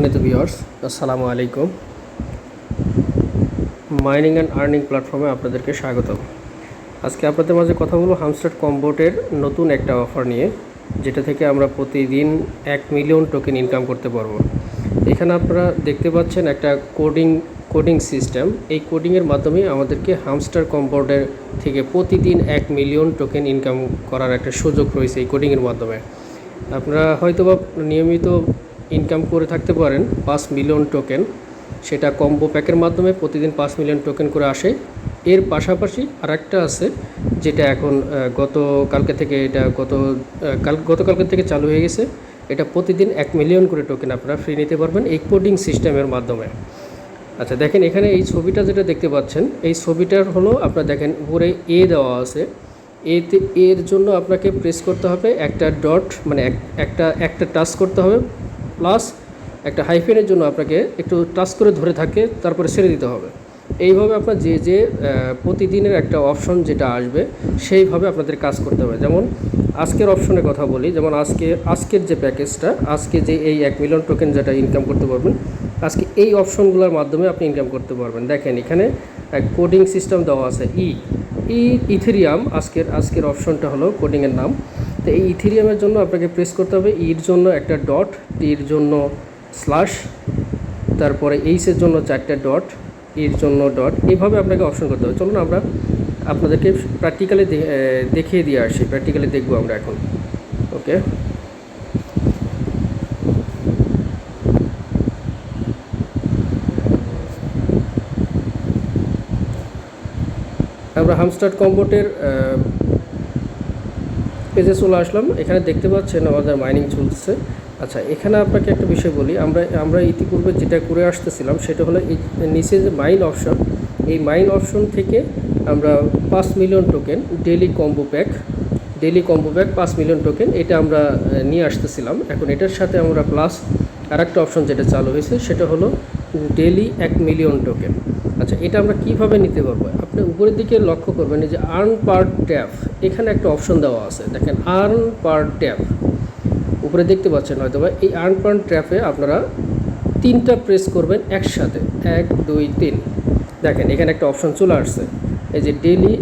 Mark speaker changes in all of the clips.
Speaker 1: সম্মানিত ভিউয়ার্স, আসসালামু আলাইকুম। মাইনিং অ্যান্ড আর্নিং প্ল্যাটফর্মে আপনাদেরকে স্বাগতম। আজকে আপনাদের মাঝে কথা বলবো হামস্টার কম্বোটের নতুন একটা অফার নিয়ে, যেটা থেকে আমরা প্রতিদিন 1 মিলিয়ন টোকেন ইনকাম করতে পারবো। এখানে আপনারা দেখতে পাচ্ছেন একটা কোডিং সিস্টেম। এই কোডিংয়ের মাধ্যমে আমাদেরকে হামস্টার কম্বোটের থেকে প্রতিদিন 1 মিলিয়ন টোকেন ইনকাম করার একটা সুযোগ রয়েছে এই কোডিংয়ের মাধ্যমে। আপনারা হয়তোবা নিয়মিত ইনকাম করে থাকতে পারেন 5 মিলিয়ন টোকেন, সেটা কম্বো প্যাকের মাধ্যমে প্রতিদিন 5 মিলিয়ন টোকেন করে আসে। এর পাশাপাশি আরেকটা আছে, যেটা এখন গতকালকে থেকে চালু হয়ে গেছে। এটা প্রতিদিন 1 মিলিয়ন করে টোকেন আপনারা ফ্রি নিতে পারবেন এই কোডিং সিস্টেমের মাধ্যমে। আচ্ছা, দেখেন এখানে এই ছবিটা যেটা দেখতে পাচ্ছেন, এই ছবিটার হলো আপনারা দেখেন উপরে এ দেওয়া আছে। এর জন্য আপনাকে প্রেস করতে হবে একটা ডট, মানে একটা টাচ করতে হবে, প্লাস একটা হাইফেনের জন্য আপনাকে একটু টাচ করে ধরে থাকে, তারপরে ছেড়ে দিতে হবে। এইভাবে আপনার যে প্রতিদিনের একটা অপশন যেটা আসবে সেইভাবে আপনাদের কাজ করতে হবে। যেমন আজকের অপশনের কথা বলি, যেমন আজকের যে প্যাকেজটা, আজকে যে এই 1 মিলিয়ন টোকেন যেটা ইনকাম করতে পারবেন, আজকে এই অপশনগুলোর মাধ্যমে আপনি ইনকাম করতে পারবেন। দেখেন এখানে কোডিং সিস্টেম দেওয়া আছে ইথেরিয়াম। আজকের অপশনটা হলো কোডিংয়ের নাম। তো এই ইথেরিয়ামের জন্য আপনাকে প্রেস করতে হবে ইর জন্য একটা ডট, টির জন্য স্ল্যাশ, তারপরে এইচের জন্য 4টা ডট, ইর জন্য ডট, এইভাবে আপনাকে অপশন করতে হবে। চলুন আমরা আপনাদেরকে প্র্যাকটিক্যালি দেখিয়ে দিয়ে আসি। প্র্যাকটিক্যালি দেখবো আমরা এখন। ওকে, আমরা হামস্টার কম্বোটের পেজে চলে আসলাম। এখানে দেখতে পাচ্ছেন আমাদের মাইনিং চলছে। আচ্ছা, এখানে আপনাকে একটা বিষয় বলি, আমরা ইতিপূর্বে যেটা করে আসতেছিলাম সেটা হলো এই নিচে যে মাইন অপশন, এই মাইন অপশন থেকে আমরা 5 million token daily combo pack 5 million token এটা আমরা নিয়ে আসতেছিলাম। এখন এটার সাথে আমরা প্লাস আরেকটা অপশন যেটা চালু হয়েছে সেটা হলো ডেলি 1 মিলিয়ন টোকেন। আচ্ছা, এটা আমরা কিভাবে নিতে পারবো? আপনি উপরের দিকে লক্ষ্য করবেন যে আর্ন পার ট্যাপ, এখানে একটা অপশন দেওয়া আছে। দেখেন আর্ন পার ট্যাপ উপরে দেখতে পাচ্ছেন হয়তো বা। এই আর্ন পার ট্যাপে আপনারা 3টা প্রেস করবেন একসাথে, 1 2 3। দেখেন এখানে একটা অপশন চলে আসছে, এই যে ডেলি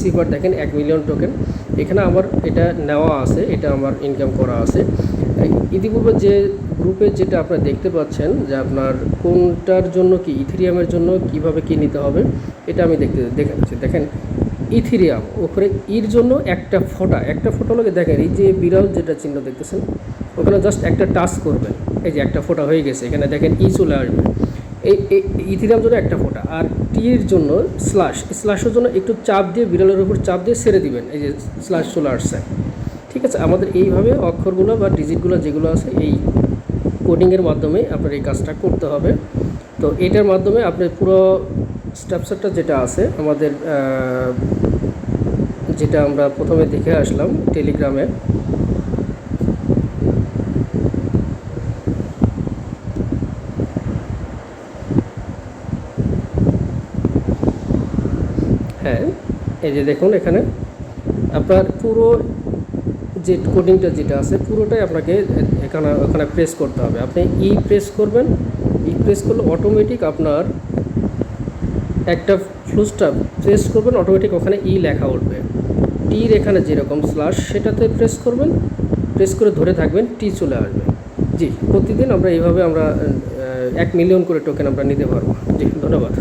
Speaker 1: সিফার দেখেন 1 মিলিয়ন টোকেন। এখানে আমার এটা নেওয়া আছে, এটা আমার ইনকাম করা আছে। ইতিপূর্বে যে গ্রুপে যেটা আপনারা দেখতে পাচ্ছেন যে আপনার কোনটার জন্য কি ইথেরিয়ামের জন্য কিভাবে কি নিতে হবে, এটা আমি দেখাচ্ছি। দেখেন ইথেরিয়াম ওপরে ইর জন্য একটা ফোঁটা লোকে দেখেন এই যে বিড়াল যেটা চিহ্ন দেখতেছেন, ওখানে জাস্ট একটা টাচ করবেন, এই যে একটা ফোঁটা হয়ে গেছে। এখানে দেখেন চলে আসবে। এই ইথেরিয়াম জন্য একটা ফোঁটা। আর টির জন্য স্ল্যাশের জন্য একটু চাপ দিয়ে, বিড়ালের উপর চাপ দিয়ে ছেড়ে দিবেন, এই যে স্ল্যাশ চলে আসছে। ঠিক আছে, আমাদের এইভাবে অক্ষরগুলো বা ডিজিটগুলো যেগুলো আছে এই কোডিংয়ের মাধ্যমে আপনার এই কাজটা করতে হবে। তো এটার মাধ্যমে আপনার পুরো স্ট্রাকচারটা যেটা আছে আমাদের, যেটা আমরা প্রথমে দেখে আসলাম টেলিগ্রামে, হ্যাঁ এই যে দেখুন এখানে আপনার পুরো যে কোডিংটা যেটা আছে পুরোটাই আপনাকে ওখানে প্রেস করতে হবে। আপনি প্রেস করবেন, প্রেস করলে অটোমেটিক আপনার একটা ফুলস্টপ প্রেস করবেন, অটোমেটিক ওখানে লেখা উঠবে। টির এখানে যেরকম স্ল্যাশ সেটাতে প্রেস করবেন, প্রেস করে ধরে থাকবেন, টি চলে আসবে। জি, প্রতিদিন আমরা এইভাবে 1 মিলিয়ন করে টোকেন আমরা নিতে পারবো। জি, ধন্যবাদ।